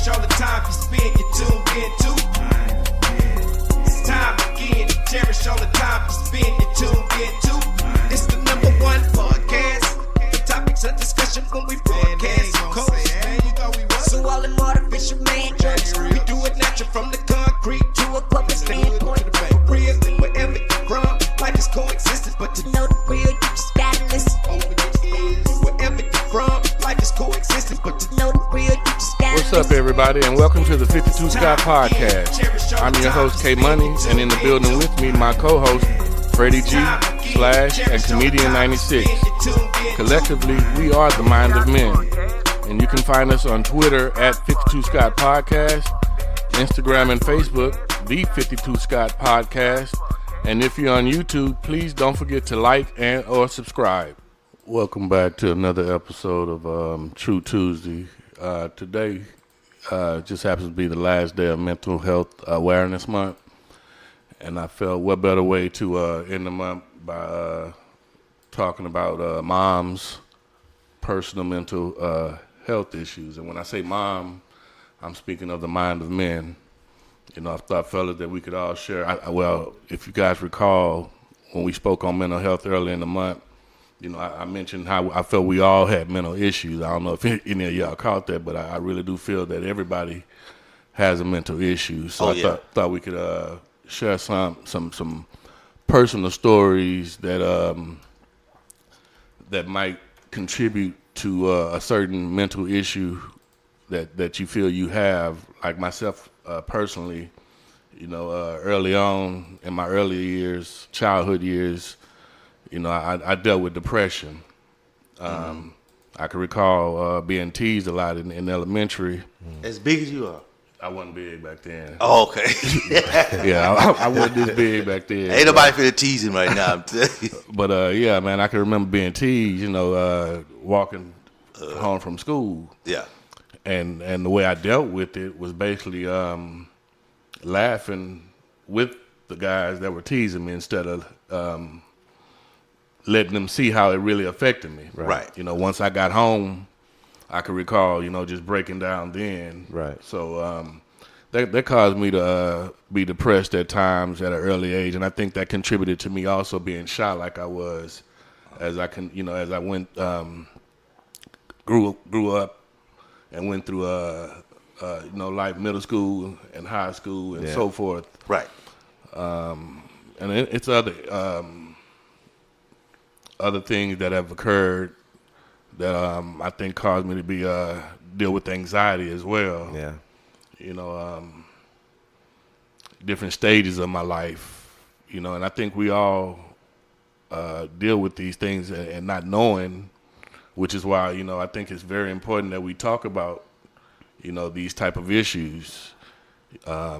cherish all the time you spend, you tuned in to. It's time again to cherish all the time you spend, you tuned in to. It's the number one podcast. The topics of discussion when we broadcast. So all them artificial man jokes, we do it natural from the concrete to a public standpoint. Real, wherever you from, life is coexistence, but to know the real, you just gotta listen. Wherever you from, life is coexistence, but to know the real, you just gotta listen. What's up, everybody, and welcome to the 52 Scott Podcast. I'm your host, K Money, and in the building with me, my co-host, Freddie G, Slash, and Comedian 96. Collectively, we are the Mind of Men. And you can find us on Twitter at 52 Scott Podcast, Instagram and Facebook, the 52 Scott Podcast. And if you're on YouTube, please don't forget to like and or subscribe. Welcome back to another episode of True Tuesday. Today just happens to be the last day of Mental Health Awareness Month. And I felt what better way to end the month by talking about mom's personal mental health issues. And when I say mom, I'm speaking of the Mind of Men. You know, I thought, fellas, that we could all share. Well, if you guys recall, when we spoke on mental health earlier in the month, you know, I mentioned how I felt we all had mental issues. I don't know if any of y'all caught that, but I really do feel that everybody has a mental issue. So I thought we could share some personal stories that that might contribute to a certain mental issue that you feel you have. Like myself personally, you know, early on in my early years, childhood years, you know, I dealt with depression. I can recall being teased a lot in elementary. As big as you are. I wasn't big back then. Oh, okay. Yeah, I wasn't this big back then. Ain't nobody finna tease him right now, I'm telling you. But yeah, man, I can remember being teased, you know, walking home from school. Yeah. And the way I dealt with it was basically laughing with the guys that were teasing me instead of letting them see how it really affected me. Right. You know, once I got home, I could recall, you know, just breaking down then. Right. So that caused me to be depressed at times at an early age, and I think that contributed to me also being shy like I was as I went grew up and went through you know, like middle school and high school and so forth. Right. And it's other things that have occurred that I think caused me to be deal with anxiety as well. Yeah. You know, different stages of my life. You know, and I think we all deal with these things and not knowing, which is why, you know, I think it's very important that we talk about, you know, these type of issues. How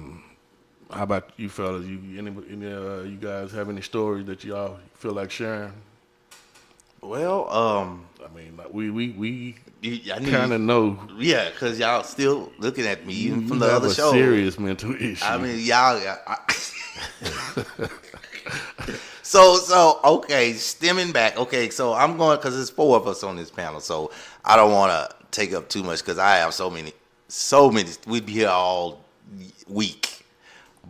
about you fellas? You guys have any stories that y'all feel like sharing? Well, I mean, we I kind of know. Yeah, because y'all still looking at me even from you the have other a show. serious mental issue. I mean, y'all. So okay, stemming back. Okay, so I'm going because there's 4 of us on this panel, so I don't want to take up too much because I have so many. We'd be here all week,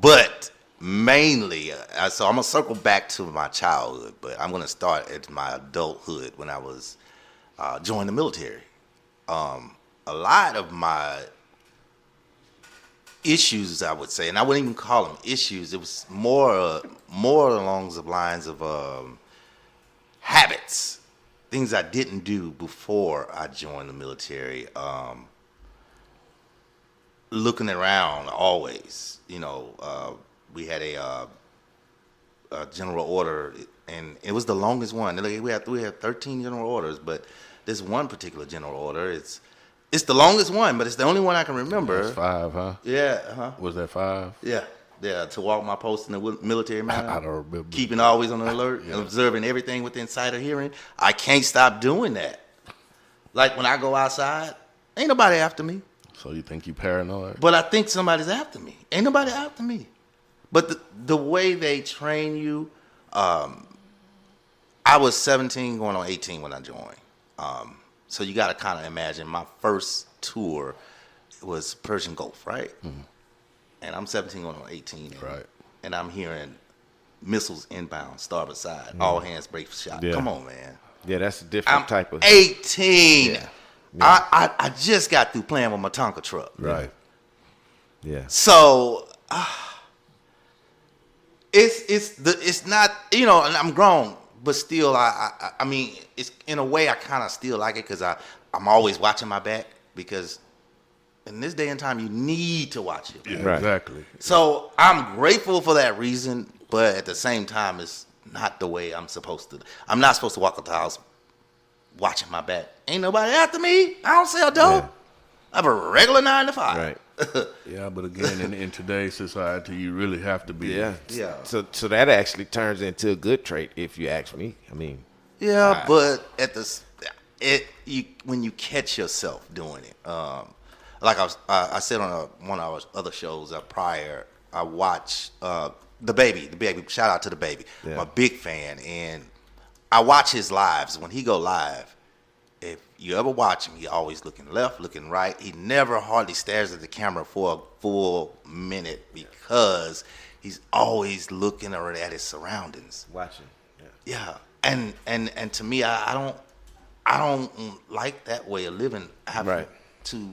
but mainly, so I'm gonna circle back to my childhood, but I'm gonna start at my adulthood when I was joined the military. A lot of my issues, I would say, and I wouldn't even call them issues. It was more along the lines of habits, things I didn't do before I joined the military. Looking around always, you know. We had a general order, and it was the longest one. We had 13 general orders, but this one particular general order, it's the longest one, but it's the only one I can remember. That's 5, huh? Yeah. Was that 5? Yeah. To walk my post in the military manner. I don't remember. Keeping always on alert and observing everything within sight or hearing. I can't stop doing that. Like when I go outside, ain't nobody after me. So you think you paranoid? But I think somebody's after me. Ain't nobody after me. But the way they train you, I was 17 going on 18 when I joined. So you got to kind of imagine my first tour was Persian Gulf, right? Mm-hmm. And I'm 17 going on 18. Right. And I'm hearing missiles inbound, starboard side, all hands break for shot. Yeah. Come on, man. Yeah, that's a different type of. 18. Yeah. I just got through playing with my Tonka truck. Right. Yeah. So it's not, you know, and I'm grown, but still I mean, it's in a way I kind of still like it because I'm always watching my back because in this day and time you need to watch it. Yeah, Right. exactly. So I'm grateful for that reason, but at the same time it's not the way I'm supposed to. I'm not supposed to walk up the house watching my back. Ain't nobody after me. I don't sell dope. Yeah. I have a regular 9 to 5. Right. Yeah, but again, in today's society, you really have to be. Yeah. Yeah. So that actually turns into a good trait, if you ask me. I mean. Yeah, but at when you catch yourself doing it, like I said on one of our other shows prior, I watched the baby. Shout out to the baby. Yeah. I'm a big fan, and I watch his lives. When he go live, if you ever watch him, he always looking left, looking right. He never hardly stares at the camera for a full minute because he's always looking at his surroundings. Watching. Yeah, and to me, I don't like that way of living. Having Right. to,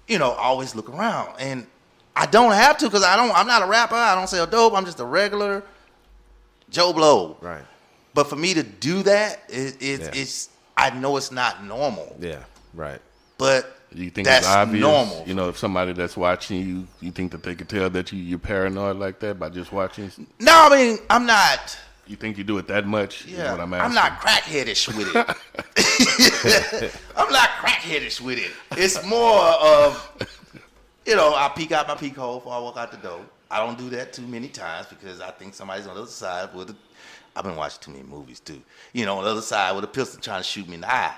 you know, always look around, and I don't have to because I'm not a rapper. I don't sell dope. I'm just a regular Joe Blow. Right. But for me to do that, it's I know it's not normal. Yeah. Right. But You think that's it's obvious? normal. You know, if somebody that's watching you, you think that they could tell that you're paranoid like that by just watching? No, I mean, I'm not. You think you do it that much? Yeah, Is what I'm asking. I'm not crackheadish with it. I'm not crackheadish with it. It's more of, you know, I peek out my peek hole before I walk out the door. I don't do that too many times because I think somebody's on the other side with a, I've been watching too many movies too. You know, on the other side with a pistol trying to shoot me in the eye.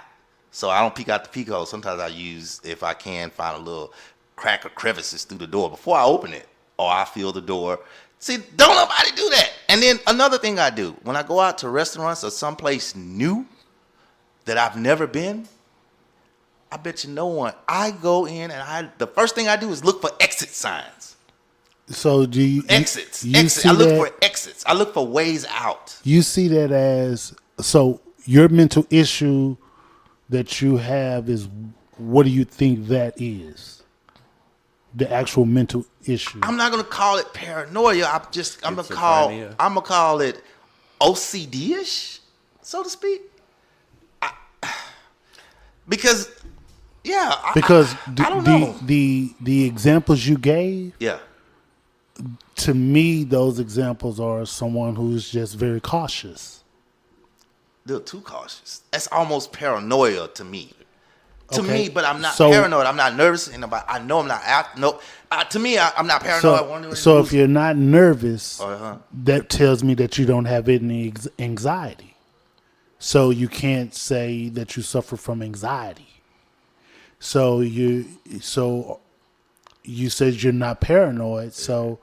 So I don't peek out the peek hole. Sometimes I use, if I can, find a little crack or crevices through the door before I open it. Or I feel the door. See, don't nobody do that. And then another thing I do, when I go out to restaurants or someplace new that I've never been, I bet you no one. I go in and the first thing I do is look for exit signs. So do you Exits. You Exit. see I look that, for exits. I look for ways out. You see that as so your mental issue that you have is, what do you think that is? The actual mental issue. I'm not gonna call it paranoia. I'm gonna call it OCD-ish, so to speak. Because I don't know. The examples you gave, Yeah. to me, those examples are someone who's just very cautious. They're too cautious. That's almost paranoia to me. To Okay. me, but I'm not So- paranoid. I'm not nervous. And I know I'm not. To me, I'm not paranoid. So if you're not nervous, Uh-huh. that tells me that you don't have any anxiety. So you can't say that you suffer from anxiety. So you said you're not paranoid. So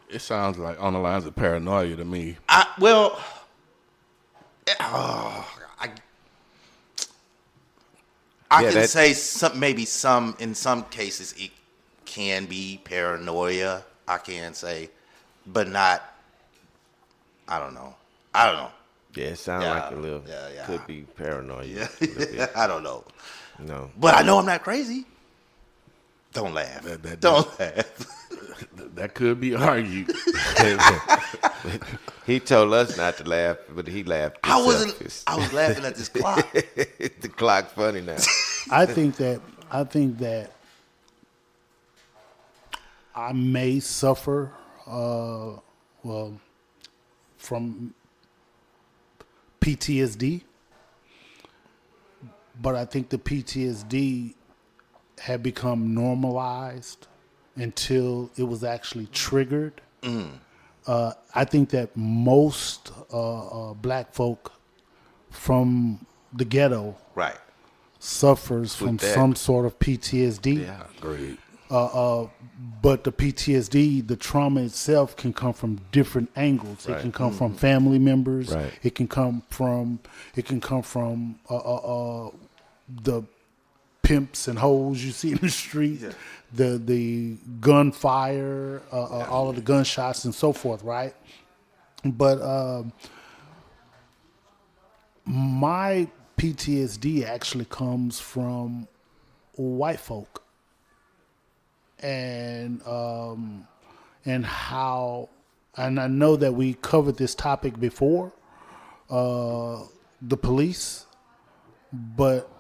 It sounds like on the lines of paranoia to me. I can say in some cases it can be paranoia. I can say, but not. I don't know. Yeah, it sounds Yeah, like a little. yeah. Could be paranoid. Yeah, a little bit. I don't know. No. But I know I'm not crazy. Don't laugh. Don't laugh. That could be argued. He told us not to laugh, but he laughed. I was himself. laughing at this clock. The clock's funny now. I think that I may suffer from PTSD, but I think the PTSD had become normalized until it was actually triggered. I think that most black folk from the ghetto Right. suffers from that. some sort of PTSD. Yeah, great. But the PTSD, the trauma itself, can come from different angles. It can come from family members. Right. It can come from the pimps and hoes you see in the street, the gunfire, all of the gunshots and so forth, right? But my PTSD actually comes from white folk and how, and I know that we covered this topic before, the police, but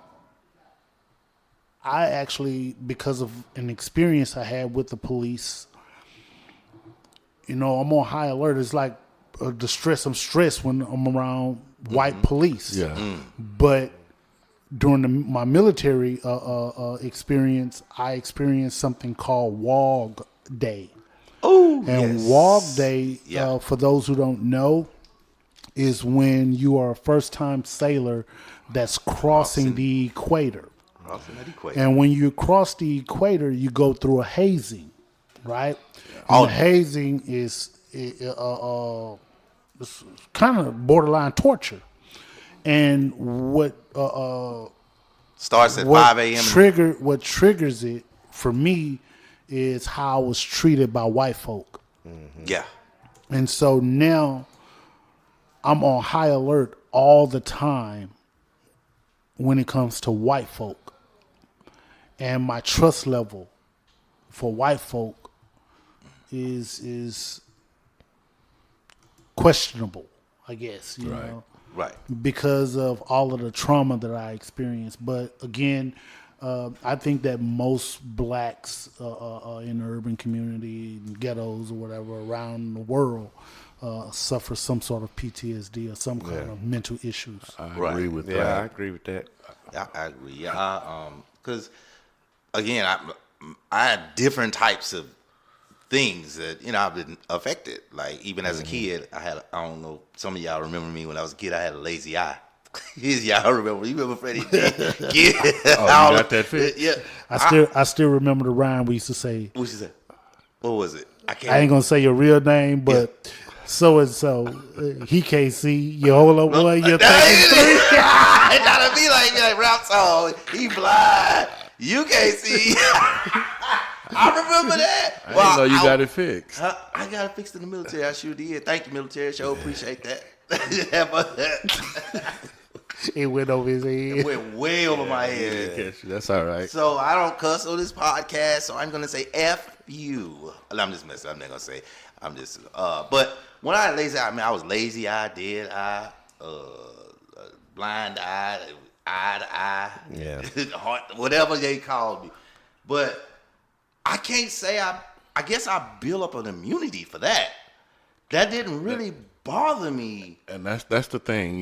I actually, because of an experience I had with the police, I'm on high alert. It's like I'm stressed when I'm around white police. Yeah. But during my military experience, I experienced something called WOG Day. Oh, And yes. WOG Day, Yeah. for those who don't know, is when you are a first-time sailor that's crossing the equator. Crossing that equation. And when you cross the equator, you go through a hazing, right? Oh. And the hazing is it's kind of borderline torture. And what Starts at 5 a.m. what triggers it for me is how I was treated by white folk. Yeah. And so now I'm on high alert all the time when it comes to white folk. And my trust level for white folk is questionable, I guess, you know, Right. because of all of the trauma that I experienced. But again, I think that most blacks in the urban community, ghettos or whatever around the world, suffer some sort of PTSD or some kind of mental issues. I Right. agree with Yeah, I that. agree with that. I agree. Yeah. Because again, I had different types of things that I've been affected. Like even as a kid, I don't know. Some of y'all remember me when I was a kid. I had a lazy eye. Y'all remember? You remember Freddie? Kid. Oh, you got that fit? Yeah. I still remember the rhyme we used to say. What you said? What was it? I can't. I ain't gonna say your real name, but so and so, he can't see. You hold up, boy. You're thinking three. It gotta be like rap song. He blind. You can't see. I remember that. I didn't know you got it fixed. I got it fixed in the military. I sure did. Thank you, military. Sure appreciate that. It went over his It head. went way over my head. Catch you. That's all right. So I don't cuss on this podcast, so I'm gonna say F you. No, I'm just messing. I'm not gonna say. I'm just. But when I had lazy eye, I was lazy eye, dead eye, blind eye, eye to eye, heart, whatever they called me. But I can't say I guess I built up an immunity for that. That didn't really bother me. And that's the thing,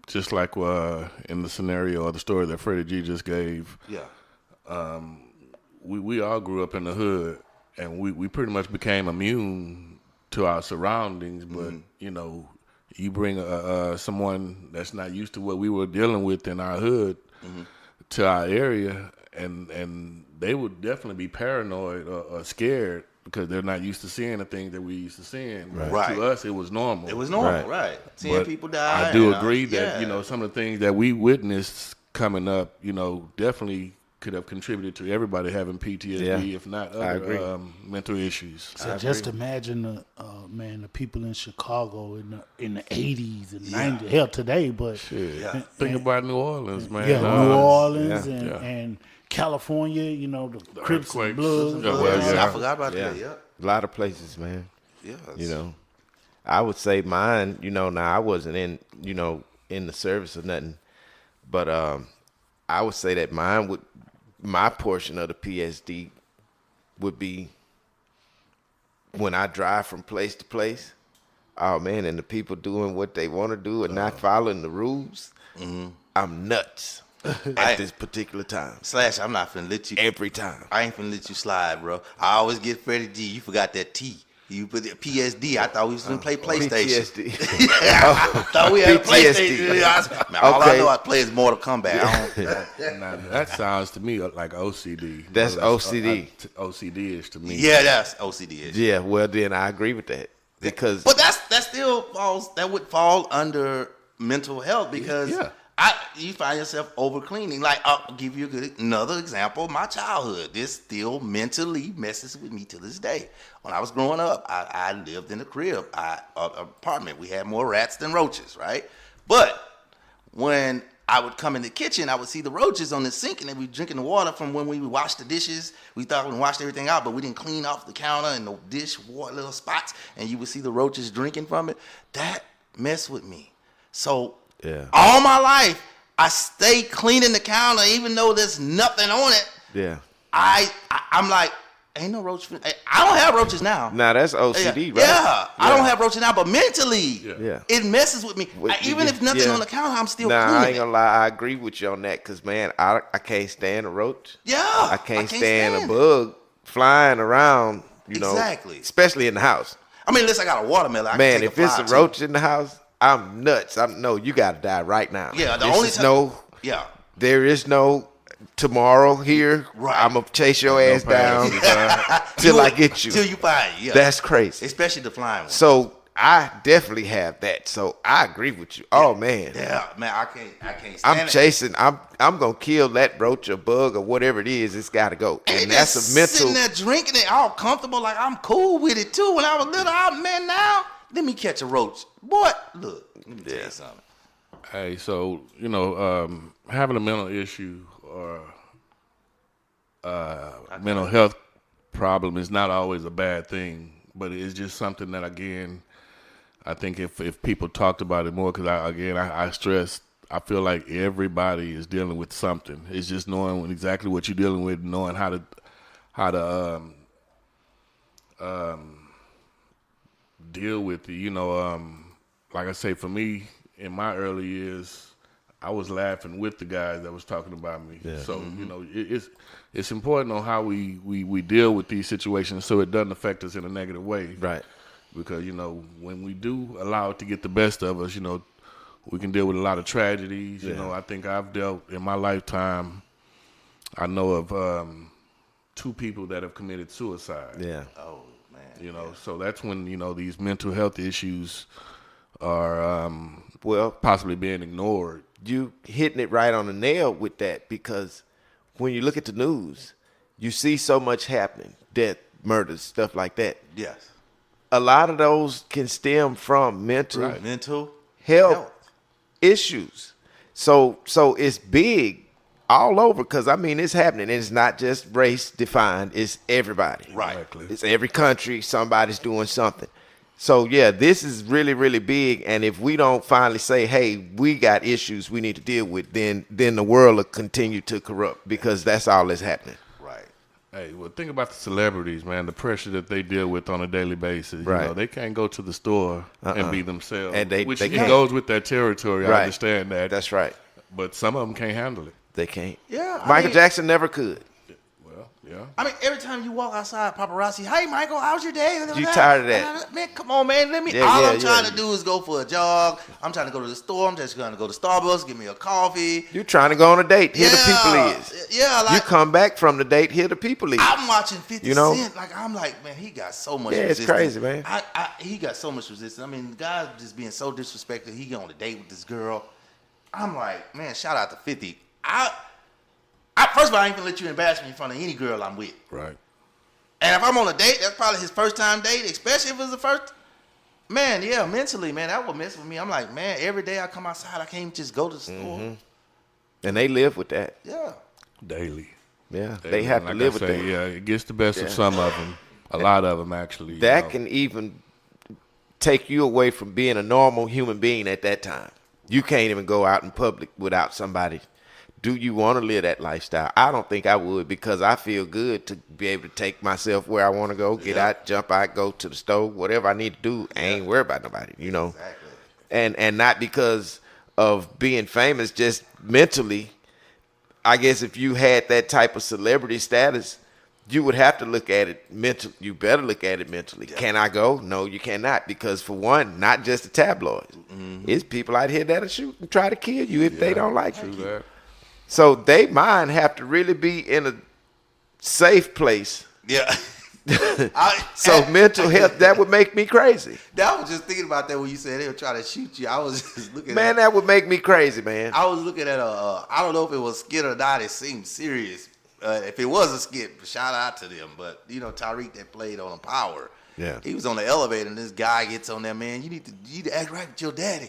just like in the scenario or the story that Freddie G just gave. Yeah. We all grew up in the hood, and we pretty much became immune to our surroundings. But you bring someone that's not used to what we were dealing with in our hood to our area, and they would definitely be paranoid or scared because they're not used to seeing the things that we used to seeing. Right. To us, it was normal. It was normal, right? Seeing But people die. I do and, agree that yeah. some of the things that we witnessed coming up, definitely could have contributed to everybody having PTSD, Yeah, if not I agree. other mental issues. So just imagine the people in Chicago in the 80s and 90s, hell today, but Think about New Orleans, man. New Orleans yeah. and California, the Crips and earthquakes. Bloods. Yeah, well, yeah. I forgot about that. Yeah. A lot of places, man. Yeah. I would say mine, now I wasn't in the service or nothing, but I would say that my portion of the PSD would be when I drive from place to place. Oh man, and the people doing what they want to do and not following the rules. I'm nuts at this particular time. Slash, I'm not finna let you. Every time. I ain't finna let you slide, bro. I always get Freddie G. You forgot that T. You put the PSD. I thought we was gonna play PlayStation. PTSD. I thought we had a PTSD. PlayStation. Man, all I know I play is Mortal Kombat. Now, that sounds to me like OCD. That's OCD. OCD-ish to me. Yeah, that's OCD. Yeah, well then I agree with that. Because But that still falls. That would fall under mental health because you find yourself over cleaning. Like, I'll give you another example of my childhood. This still mentally messes with me to this day. When I was growing up, I lived in a crib, an apartment. We had more rats than roaches, right? But when I would come in the kitchen, I would see the roaches on the sink, and they would be drinking the water from when we would wash the dishes. We thought we washed everything out, but we didn't clean off the counter and the dish water little spots, and you would see the roaches drinking from it. That messed with me. So all my life, I stay cleaning the counter, even though there's nothing on it. Yeah. I'm like, ain't no roach. I don't have roaches now. Now that's OCD, right? Yeah, I don't have roaches now, but mentally, it messes with me. Even if nothing on the counter, I'm still cleaning. I ain't gonna lie, I agree with you on that, because, man, I can't stand a roach. Yeah. I can't stand a bug flying around, exactly. Especially in the house. I mean, unless I got a watermelon. Man, if it's a roach in the house, I'm nuts. No, you gotta die right now. Yeah, there is no tomorrow here. Right. I'm gonna chase your ass down till I get you. Till you find it. Yeah. That's crazy. Especially the flying one. So I definitely have that. So I agree with you. Oh man. Yeah, man, I can't stand I'm chasing. I'm gonna kill that roach or bug or whatever it is. It's gotta go. And that's a mental. Sitting there drinking it, all comfortable, like I'm cool with it too. When I was little, man, now let me catch a roach. Boy, look, let me tell you something. Hey, so having a mental issue or mental health problem is not always a bad thing, but it's just something that, again, I think if people talked about it more, because I stress, I feel like everybody is dealing with something. It's just knowing exactly what you're dealing with, knowing how to deal with it. Like I say, for me, in my early years, I was laughing with the guys that was talking about me. Yeah. So, it's important on how we deal with these situations so it doesn't affect us in a negative way. Right. Because, when we do allow it to get the best of us, we can deal with a lot of tragedies. Yeah. I think I've dealt in my lifetime, I know of 2 people that have committed suicide. Yeah. Oh, man. So that's when, these mental health issues are possibly being ignored. You hitting it right on the nail with that, because when you look at the news, you see so much happening, death, murders, stuff like that. Yes. A lot of those can stem from mental health issues. So it's big all over, because, it's happening. And it's not just race defined. It's everybody. Right. It's every country. Somebody's doing something. So, yeah, this is really, really big. And if we don't finally say, hey, we got issues we need to deal with, then the world will continue to corrupt, because that's all that's happening. Right. Hey, well, think about the celebrities, man, the pressure that they deal with on a daily basis. Right. They can't go to the store and be themselves. And which they can't. goes with their territory. Right. I understand that. That's right. But some of them can't handle it. They can't. Yeah. Michael Jackson never could. Well, yeah. I mean, every time you walk outside, paparazzi, hey, Michael, how's your day? You tired of that? Man, come on, man. I'm trying to do is go for a jog. I'm trying to go to the store. I'm just going to go to Starbucks, get me a coffee. You trying to go on a date. Here the people is. Yeah. You come back from the date, here the people is. I'm watching 50 Cent. I'm like, man, he got so much resistance. It's crazy, man. He got so much resistance. I mean, the guy's just being so disrespectful. He got on a date with this girl. I'm like, man, shout out to 50. First of all, I ain't gonna let you embarrass me in front of any girl I'm with. Right. And if I'm on a date, that's probably his first time date, especially if it's the first. Man, yeah, mentally, man, that would mess with me. I'm like, man, every day I come outside, I can't just go to the store. Mm-hmm. And they live with that. Yeah. Daily. Yeah, they have to live with that. Yeah, it gets the best of some of them. A lot of them, actually. That can even take you away from being a normal human being at that time. You can't even go out in public without somebody. Do you want to live that lifestyle? I don't think I would, because I feel good to be able to take myself where I want to go, get out, jump out, go to the store, whatever I need to do. I ain't worried about nobody, Exactly. And not because of being famous, just mentally. I guess if you had that type of celebrity status, you would have to look at it mentally. You better look at it mentally. Yeah. Can I go? No, you cannot, because for one, not just the tabloids. Mm-hmm. It's people out here that'll shoot and try to kill you if they don't like you. That. So they mind have to really be in a safe place. Yeah. So mental health, that would make me crazy. I was just thinking about that when you said he'll try to shoot you. I was just looking Man, that would make me crazy, man. I was looking at I don't know if it was a skit or not. It seemed serious. If it was a skit, shout out to them. But, Tyreek that played on Power. Yeah. He was on the elevator, and this guy gets on there, man, you need to act right with your daddy.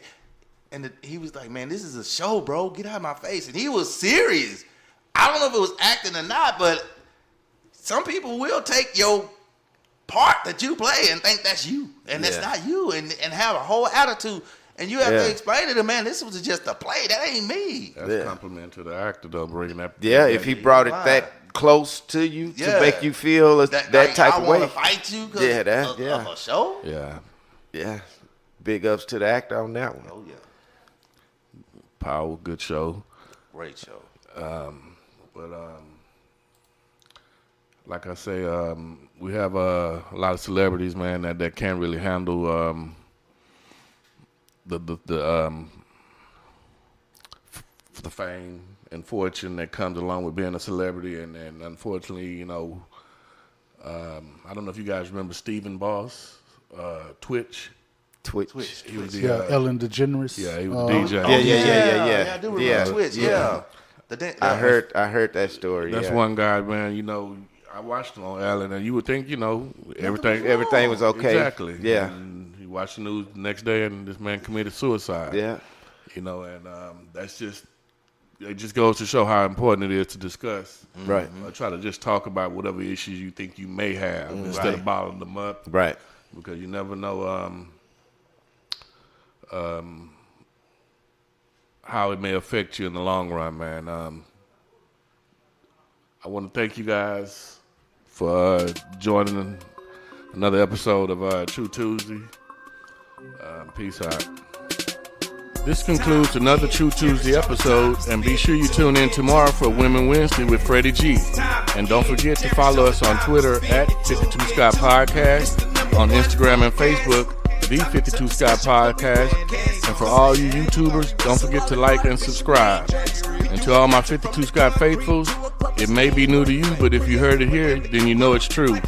And he was like, man, this is a show, bro. Get out of my face. And he was serious. I don't know if it was acting or not, but some people will take your part that you play and think that's you. And that's not you. And have a whole attitude. And you have to explain to them, man, this was just a play. That ain't me. That's a compliment to the actor, though, bringing that. Yeah, if he brought it that close to you to make you feel that like, type of way. I want to fight you because of a show? Yeah. Yeah. Big ups to the actor on that one. Oh, yeah. Power, good show. Great show. Like I say, we have a lot of celebrities, man, that can't really handle the fame and fortune that comes along with being a celebrity, and unfortunately, I don't know if you guys remember Stephen Boss, Twitch. He was the, Ellen DeGeneres. Yeah, he was DJ. Yeah, I do remember Twitch. Yeah. I heard that story. That's one guy, man. I watched him on Ellen, and you would think, everything was okay. Exactly. Yeah. And you watch the news the next day, and this man committed suicide. Yeah. And that's just. It just goes to show how important it is to discuss. Right. Try to just talk about whatever issues you think you may have instead of bottling them up. Right. Because you never know how it may affect you in the long run, man. I want to thank you guys for joining another episode of True Tuesday. Peace out. This concludes another True Tuesday episode, and be sure you tune in tomorrow for Women Wednesday with Freddie G. And don't forget to follow us on Twitter at 52 Scott Podcast, on Instagram and Facebook, The 52 Scott Podcast. And for all you YouTubers, don't forget to like and subscribe. And to all my 52 Scott faithfuls, it may be new to you, but if you heard it here, then you know it's true.